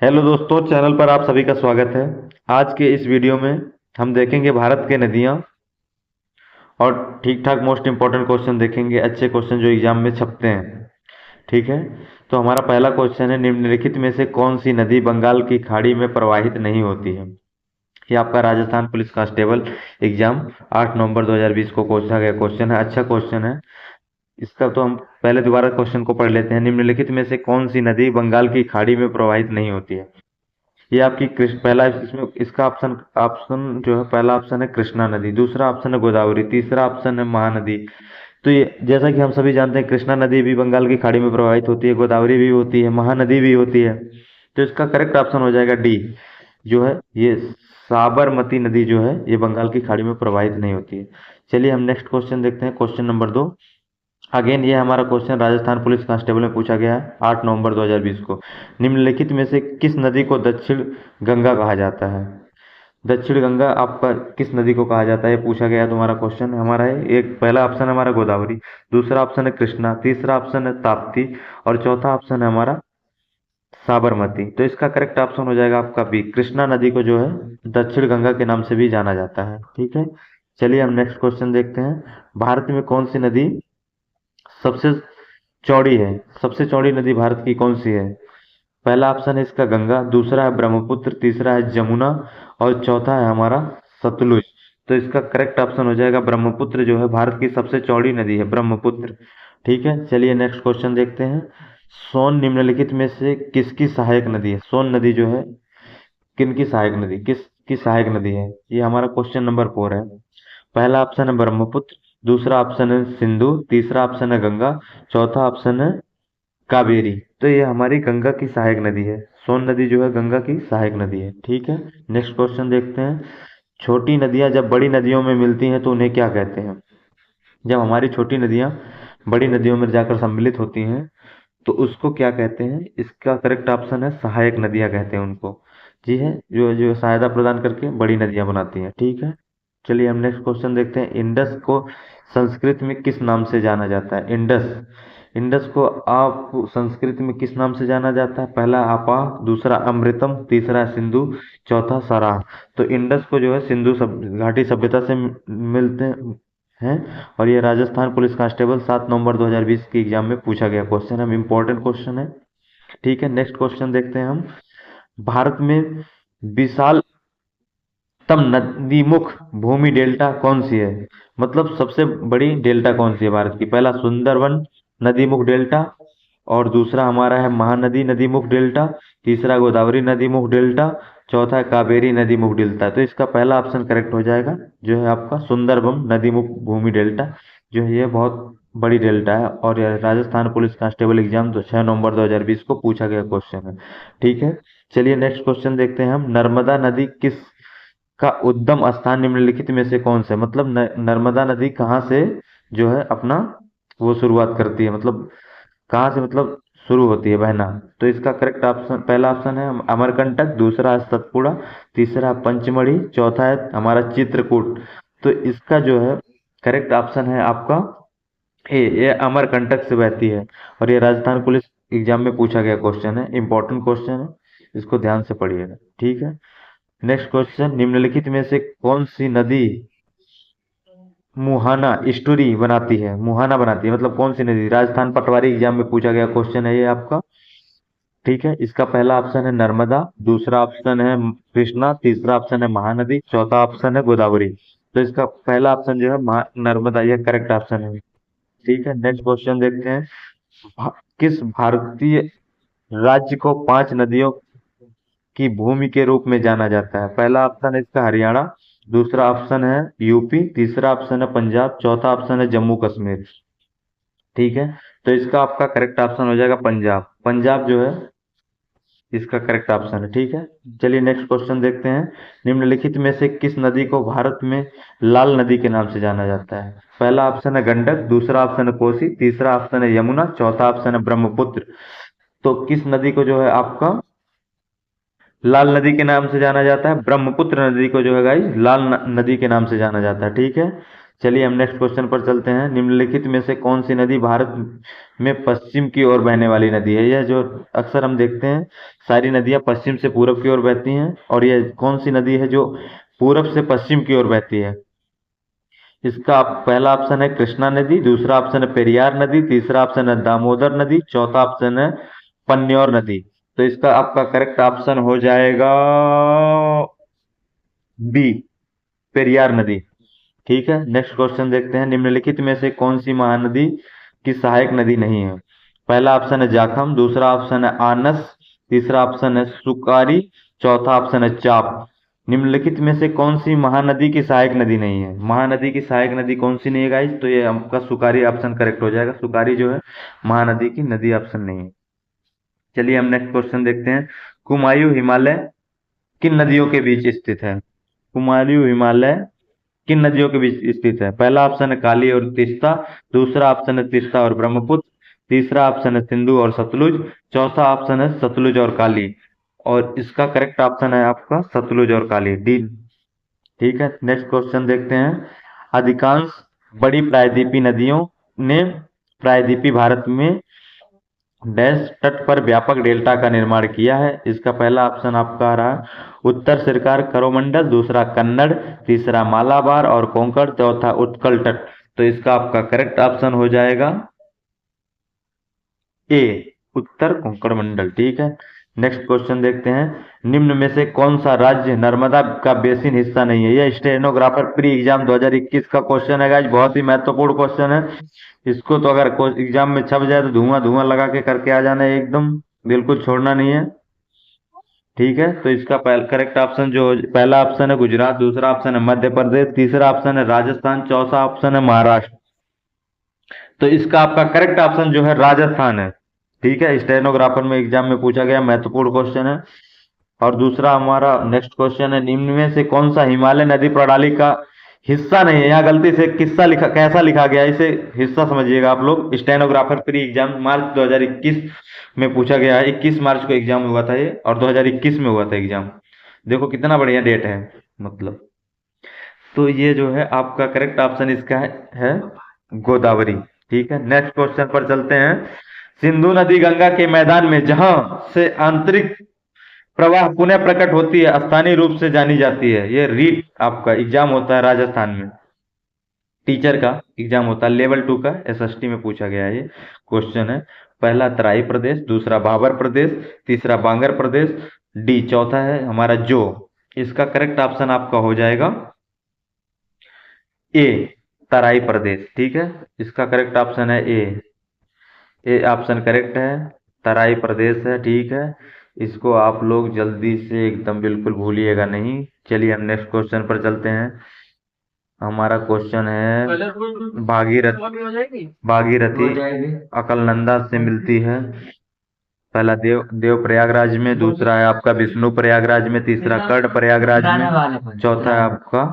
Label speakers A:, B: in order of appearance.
A: Hello दोस्तों, channel पर आप सभी का स्वागत है। आज के इस वीडियो में हम देखेंगे भारत के नदियाँ और ठीक ठाक मोस्ट इम्पोर्टेंट क्वेश्चन देखेंगे, अच्छे क्वेश्चन जो एग्जाम में छपते हैं। ठीक है, तो हमारा पहला क्वेश्चन है, निम्नलिखित में से कौन सी नदी बंगाल की खाड़ी में प्रवाहित नहीं होती है। ये आपका राजस्थान पुलिस कांस्टेबल एग्जाम 8 नवंबर 2020 को पूछा गया क्वेश्चन है। अच्छा क्वेश्चन है इसका। तो हम पहले दोबारा क्वेश्चन को पढ़ लेते हैं। निम्नलिखित में से कौन सी नदी बंगाल की खाड़ी में प्रवाहित नहीं होती है। ये आपकी पहला इसमें इसका ऑप्शन ऑप्शन जो है, पहला ऑप्शन है कृष्णा नदी, दूसरा ऑप्शन है गोदावरी, तीसरा ऑप्शन है महानदी। तो ये जैसा कि हम सभी जानते हैं, कृष्णा नदी भी बंगाल की खाड़ी में प्रवाहित होती है, गोदावरी भी होती है, महानदी भी होती है। तो इसका करेक्ट ऑप्शन हो जाएगा डी, जो है ये साबरमती नदी जो है ये बंगाल की खाड़ी में प्रवाहित नहीं होती है। चलिए हम नेक्स्ट क्वेश्चन देखते हैं, क्वेश्चन नंबर 2। अगेन ये हमारा क्वेश्चन राजस्थान पुलिस कांस्टेबल में पूछा गया है 8 नवंबर 2020 को। निम्नलिखित में से किस नदी को दक्षिण गंगा कहा जाता है। दक्षिण गंगा आपका किस नदी को कहा जाता है, ये पूछा गया है। तुम्हारा क्वेश्चन हमारा है, एक पहला ऑप्शन हमारा गोदावरी, दूसरा ऑप्शन है कृष्णा, तीसरा ऑप्शन है ताप्ती और चौथा ऑप्शन है हमारा साबरमती। तो इसका करेक्ट ऑप्शन हो जाएगा आपका बी, कृष्णा नदी को जो है दक्षिण गंगा के नाम से भी जाना जाता है। ठीक है, चलिए हम नेक्स्ट क्वेश्चन देखते हैं। भारत में कौन सी नदी सबसे चौड़ी है। सबसे चौड़ी नदी भारत की कौन सी है। पहला ऑप्शन है इसका गंगा, दूसरा है ब्रह्मपुत्र, तीसरा है जमुना और चौथा है हमारा सतलुज। तो इसका करेक्ट ऑप्शन हो जाएगा ब्रह्मपुत्र, जो है भारत की सबसे चौड़ी नदी है ब्रह्मपुत्र। ठीक है, चलिए नेक्स्ट क्वेश्चन देखते हैं। सोन निम्नलिखित में से किसकी सहायक नदी है। सोन नदी जो है किन की सहायक नदी, किसकी सहायक नदी है, ये हमारा क्वेश्चन नंबर 4 है। पहला ऑप्शन है ब्रह्मपुत्र, दूसरा ऑप्शन है सिंधु, तीसरा ऑप्शन है गंगा, चौथा ऑप्शन है कावेरी। तो ये हमारी गंगा की सहायक नदी है। सोन नदी जो है गंगा की सहायक नदी है। ठीक है, नेक्स्ट क्वेश्चन देखते हैं। छोटी नदियां जब बड़ी नदियों में मिलती हैं तो उन्हें क्या कहते हैं। जब हमारी छोटी नदियां बड़ी नदियों में जाकर सम्मिलित होती हैं तो उसको क्या कहते हैं। इसका करेक्ट ऑप्शन है सहायक नदियां कहते हैं उनको। जी है, जो जो सहायता प्रदान करके बड़ी नदियां बनाती हैं। ठीक है, चलिए हम नेक्स्ट क्वेश्चन देखते हैं। इंडस को संस्कृत में किस नाम से जाना जाता है। इंडस, इंडस को आप संस्कृत में किस नाम से जाना जाता है। पहला आपा, दूसरा अमृतम, तीसरा सिंधु, चौथा सराह। तो इंडस को जो है सिंधु घाटी सभ्यता से मिलते हैं। और ये राजस्थान पुलिस कांस्टेबल 7 नवंबर 2020 की एग्जाम में पूछा गया क्वेश्चन है, इंपॉर्टेंट क्वेश्चन है। ठीक है, नेक्स्ट क्वेश्चन देखते हैं हम। भारत में विशाल तब नदीमुख भूमि डेल्टा कौन सी है। मतलब सबसे बड़ी डेल्टा कौन सी है भारत की। पहला सुंदरवन नदीमुख डेल्टा और दूसरा हमारा है महानदी नदीमुख डेल्टा, तीसरा गोदावरी नदीमुख डेल्टा, चौथा है कावेरी नदीमुख डेल्टा। तो इसका पहला ऑप्शन करेक्ट हो जाएगा, जो है आपका सुंदरबन नदीमुख भूमि डेल्टा, जो है ये बहुत बड़ी डेल्टा है। और यह राजस्थान पुलिस कांस्टेबल एग्जाम 6 नवंबर 2020 को पूछा गया क्वेश्चन है। ठीक है, चलिए नेक्स्ट क्वेश्चन देखते हैं हम। नर्मदा नदी किस का उद्गम स्थान निम्नलिखित में से कौन सा है। मतलब नर्मदा नदी कहाँ से जो है अपना वो शुरुआत करती है, मतलब कहाँ से मतलब शुरू होती है बहना। तो इसका करेक्ट ऑप्शन, पहला ऑप्शन है अमरकंटक, दूसरा है सतपुड़ा, तीसरा पंचमढ़ी, चौथा है हमारा चित्रकूट। तो इसका जो है करेक्ट ऑप्शन है आपका ए, ये अमरकंटक से बहती है। और ये राजस्थान पुलिस एग्जाम में पूछा गया क्वेश्चन है, इंपॉर्टेंट क्वेश्चन है, इसको ध्यान से पढ़िएगा। ठीक है, नेक्स्ट क्वेश्चन। निम्नलिखित में से कौन सी नदी मुहाना स्टोरी बनाती है। मुहाना बनाती है मतलब कौन सी नदी। राजस्थान पटवारी एग्जाम में पूछा गया क्वेश्चन है ये आपका। ठीक है, इसका पहला ऑप्शन है नर्मदा, दूसरा ऑप्शन है कृष्णा, तीसरा ऑप्शन है महानदी, चौथा ऑप्शन है गोदावरी। तो इसका पहला ऑप्शन जो है नर्मदा, यह करेक्ट ऑप्शन है। ठीक है, नेक्स्ट क्वेश्चन देखते हैं। किस भारतीय राज्य को 5 नदियों की भूमि के रूप में जाना जाता है। पहला ऑप्शन है इसका हरियाणा, दूसरा ऑप्शन है यूपी, तीसरा ऑप्शन है पंजाब, चौथा ऑप्शन है जम्मू कश्मीर। ठीक है, तो इसका आपका करेक्ट ऑप्शन हो जाएगा पंजाब। पंजाब जो है इसका करेक्ट ऑप्शन है। ठीक है, चलिए नेक्स्ट क्वेश्चन देखते हैं। निम्नलिखित में से किस नदी को भारत में लाल नदी के नाम से जाना जाता है। पहला ऑप्शन है गंडक, दूसरा ऑप्शन है कोसी, तीसरा ऑप्शन है यमुना, चौथा ऑप्शन है ब्रह्मपुत्र। तो किस नदी को जो है आपका लाल नदी के नाम से जाना जाता है। ब्रह्मपुत्र नदी को जो है गाइस लाल नदी के नाम से जाना जाता है। ठीक है, चलिए हम नेक्स्ट क्वेश्चन पर चलते हैं। निम्नलिखित में से कौन सी नदी भारत में पश्चिम की ओर बहने वाली नदी है? यह जो अक्सर हम देखते हैं, सारी नदियां पश्चिम से पूरब की ओर बहती हैं, और यह कौन सी नदी है जो पूरब से पश्चिम की ओर बहती है? इसका पहला ऑप्शन है कृष्णा नदी, दूसरा ऑप्शन है पेरियार नदी, तीसरा ऑप्शन है दामोदर नदी, चौथा ऑप्शन है पन्न्योर नदी। तो इसका आपका करेक्ट ऑप्शन हो जाएगा बी, पेरियार नदी। ठीक है, नेक्स्ट क्वेश्चन देखते हैं। निम्नलिखित में से कौन सी महानदी की सहायक नदी नहीं है? पहला ऑप्शन है जाखम, दूसरा ऑप्शन है आनस, तीसरा ऑप्शन है सुकारी, चौथा ऑप्शन है चाप। निम्नलिखित में से कौन सी महानदी की सहायक नदी नहीं है? महानदी की सहायक नदी कौन सी नहीं है गाइस? तो ये आपका सुकारी ऑप्शन करेक्ट हो जाएगा। सुकारी जो है महानदी की नदी ऑप्शन नहीं है। चलिए हम नेक्स्ट क्वेश्चन देखते हैं। कुमायूं हिमालय किन नदियों के बीच स्थित है? कुमायूं हिमालय किन नदियों के बीच स्थित है? पहला ऑप्शन है काली और तीस्ता, दूसरा ऑप्शन है तीस्ता और ब्रह्मपुत्र, तीसरा ऑप्शन है सिंधु और सतलुज, चौथा ऑप्शन है सतलुज और काली। और इसका करेक्ट ऑप्शन है आपका सतलुज और काली, डी। ठीक है, नेक्स्ट क्वेश्चन देखते हैं। अधिकांश बड़ी प्रायद्वीपीय नदियों ने प्रायद्वीपीय भारत में डैश तट पर व्यापक डेल्टा का निर्माण किया है। इसका पहला ऑप्शन आपका आ रहा है उत्तर सरकार करोमंडल, दूसरा कन्नड़, तीसरा मालाबार और कोंकण, चौथा उत्कल तट। तो इसका आपका करेक्ट ऑप्शन हो जाएगा ए, उत्तर कोंकण मंडल। ठीक है, नेक्स्ट क्वेश्चन देखते हैं। निम्न में से कौन सा राज्य नर्मदा का बेसिन हिस्सा नहीं है? यह स्टेनोग्राफर प्री एग्जाम 2021 का क्वेश्चन है गाइस, बहुत ही महत्वपूर्ण क्वेश्चन है। इसको तो अगर एग्जाम में छप जाए तो धुआं धुआं लगा के करके आ जाना है, एकदम बिल्कुल छोड़ना नहीं है। ठीक है, तो इसका करेक्ट ऑप्शन जो पहला ऑप्शन है गुजरात, दूसरा ऑप्शन है मध्य प्रदेश, तीसरा ऑप्शन है राजस्थान, चौथा ऑप्शन है महाराष्ट्र। तो इसका आपका करेक्ट ऑप्शन जो है राजस्थान है। ठीक है, स्टेनोग्राफर में एग्जाम में पूछा गया महत्वपूर्ण क्वेश्चन है। और दूसरा हमारा नेक्स्ट क्वेश्चन है। निम्न में से कौन सा हिमालय नदी प्रणाली का हिस्सा नहीं है? यहाँ गलती से किस्सा लिखा, कैसा लिखा गया है, इसे हिस्सा समझिएगा आप लोग। स्टेनोग्राफर प्री एग्जाम मार्च 2021 में पूछा गया है। 21 मार्च को एग्जाम हुआ था ये, और 2021 में हुआ था एग्जाम। देखो कितना बढ़िया डेट है, मतलब। तो ये जो है आपका करेक्ट ऑप्शन इसका है गोदावरी। ठीक है, नेक्स्ट क्वेश्चन पर चलते हैं। सिंधु नदी गंगा के मैदान में जहां से आंतरिक प्रवाह पुनः प्रकट होती है, स्थानीय रूप से जानी जाती है। ये रीट आपका एग्जाम होता है राजस्थान में, टीचर का एग्जाम होता है लेवल 2 का, एसएसटी में पूछा गया है ये क्वेश्चन है। पहला तराई प्रदेश, दूसरा बाबर प्रदेश, तीसरा बांगर प्रदेश, डी चौथा है हमारा जो। इसका करेक्ट ऑप्शन आपका हो जाएगा ए, तराई प्रदेश। ठीक है, इसका करेक्ट ऑप्शन है ए, ए ऑप्शन करेक्ट है, तराई प्रदेश है। ठीक है, इसको आप लोग जल्दी से एकदम बिल्कुल भूलिएगा नहीं। चलिए हम नेक्स्ट क्वेश्चन पर चलते हैं। हमारा क्वेश्चन है भागीरथी अकलनंदा से मिलती है। पहला देव प्रयागराज में, दूसरा है आपका विष्णु प्रयागराज में, तीसरा कर्ण प्रयागराज में, चौथा है आपका